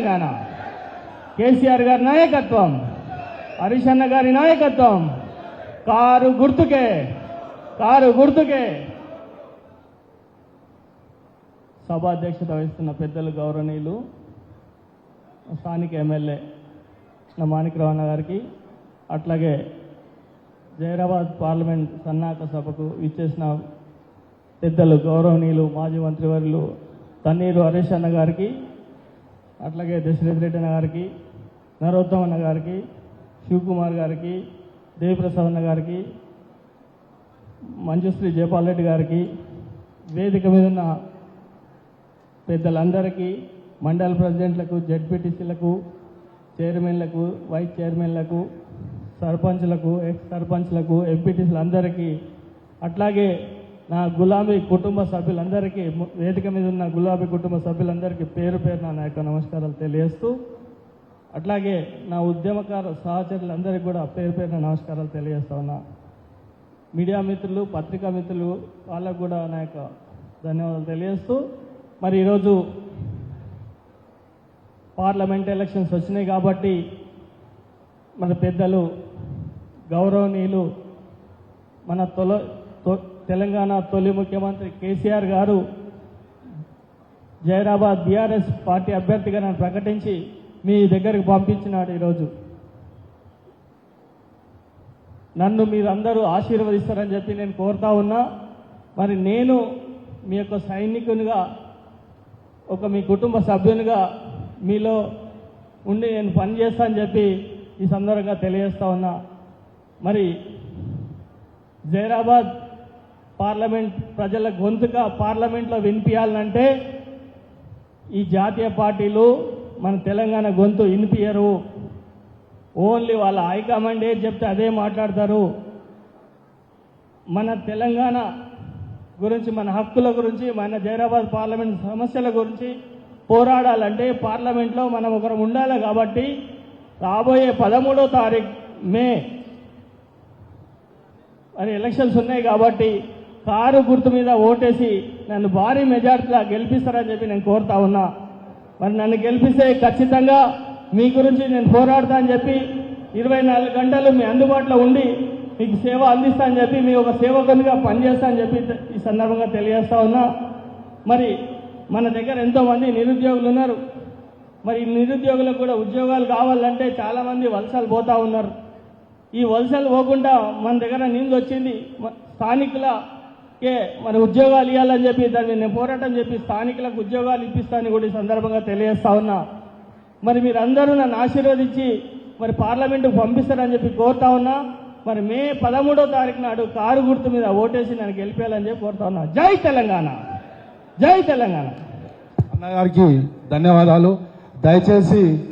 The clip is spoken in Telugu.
తెలంగాణ. కేసీఆర్ గారి నాయకత్వం, హరీష్ అన్న గారి నాయకత్వం, కారు గుర్తుకే, కారు గుర్తుకే. సభాధ్యక్షత వహిస్తున్న పెద్దలు గౌరవనీయులు స్థానిక ఎమ్మెల్యే మాణిక్రావు అన్న గారికి, అట్లాగే జైరాబాద్ పార్లమెంట్ సన్నాహక సభకు ఇచ్చేసిన పెద్దలు గౌరవనీయులు మాజీ మంత్రివర్యులు తన్నీరు హరీష్ అన్న గారికి, అట్లాగే దశరథ్ రెడ్డి అన్న గారికి, నరోత్తమ్ అన్న గారికి, శివకుమార్ గారికి, దేవిప్రసాద్ అన్న గారికి, మంజుశ్రీ జయపాల్ రెడ్డి గారికి, వేదిక మీద ఉన్న పెద్దలందరికీ, మండల ప్రెసిడెంట్లకు, జడ్పీటీసీలకు, చైర్మన్లకు, వైస్ చైర్మన్లకు, సర్పంచ్లకు, ఎక్స్ సర్పంచ్లకు, ఎంపీటీసీలందరికీ, అట్లాగే నా గులాబీ కుటుంబ సభ్యులందరికీ, వేదిక మీద ఉన్న గులాబీ కుటుంబ సభ్యులందరికీ పేరు పేరున నా యొక్క నమస్కారాలు తెలియజేస్తూ, అట్లాగే నా ఉద్యమకార సహచరులందరికీ కూడా పేరు పేరున నమస్కారాలు తెలియజేస్తా ఉన్నా. మీడియా మిత్రులు, పత్రికా మిత్రులు వాళ్ళకు కూడా నా యొక్క ధన్యవాదాలు తెలియజేస్తూ, మరి ఈరోజు పార్లమెంట్ ఎలక్షన్స్ వచ్చినాయి కాబట్టి మన పెద్దలు గౌరవనీయులు మన తెలంగాణ తొలి ముఖ్యమంత్రి కేసీఆర్ గారు జైరాబాద్ బీఆర్ఎస్ పార్టీ అభ్యర్థిగా నన్ను ప్రకటించి మీ దగ్గరికి పంపించినాడు. ఈరోజు నన్ను మీరందరూ ఆశీర్వదిస్తారని చెప్పి నేను కోరుతా ఉన్నా. మరి నేను మీ యొక్క సైనికునిగా, మీ కుటుంబ సభ్యునిగా మీలో ఉండి నేను పనిచేస్తానని చెప్పి ఈ సందర్భంగా తెలియజేస్తా ఉన్నా. మరి జైరాబాద్ పార్లమెంట్ ప్రజల గొంతుగా పార్లమెంట్లో వినిపించాలంటే ఈ జాతీయ పార్టీలు మన తెలంగాణ గొంతు వినిపించరు. ఓన్లీ వాళ్ళ హైకమాండ్ ఏది చెప్తే అదే మాట్లాడతారు. మన తెలంగాణ గురించి, మన హక్కుల గురించి, మన జైరాబాద్ పార్లమెంట్ సమస్యల గురించి పోరాడాలంటే పార్లమెంట్లో మనం ఒకరు ఉండాలి. కాబట్టి రాబోయే 13వ తారీఖు మే మరి ఎలక్షన్స్ ఉన్నాయి కాబట్టి కారు గుర్తు మీద ఓటేసి నన్ను భారీ మెజార్టీలా గెలిపిస్తారని చెప్పి నేను కోరుతా ఉన్నా. మరి నన్ను గెలిపిస్తే ఖచ్చితంగా మీ గురించి నేను పోరాడతా అని చెప్పి 24 గంటలు మీ అందుబాటులో ఉండి మీకు సేవ అందిస్తా అని చెప్పి, మీ ఒక సేవకునిగా పనిచేస్తా అని చెప్పి ఈ సందర్భంగా తెలియజేస్తా ఉన్నా. మరి మన దగ్గర ఎంతోమంది నిరుద్యోగులు ఉన్నారు. మరి నిరుద్యోగులకు కూడా ఉద్యోగాలు కావాలంటే చాలామంది వలసలు పోతూ ఉన్నారు. ఈ వలసలు పోకుండా మన దగ్గర నింది వచ్చింది, స్థానికులకే మరి ఉద్యోగాలు ఇవ్వాలని చెప్పి దాన్ని నేను పోరాటం చెప్పి స్థానికులకు ఉద్యోగాలు ఇప్పిస్తానని కూడా ఈ సందర్భంగా తెలియజేస్తా ఉన్నా. మరి మీరందరూ నన్ను ఆశీర్వదించి మరి పార్లమెంటుకు పంపిస్తారని చెప్పి కోరుతా ఉన్నా. మరి మే 13వ తారీఖు నాడు కారు గుర్తు మీద ఓటేసి నన్ను గెలిపేయాలని చెప్పి కోరుతా ఉన్నా. జై తెలంగాణ, జై తెలంగాణ. అన్నగారికి ధన్యవాదాలు. దయచేసి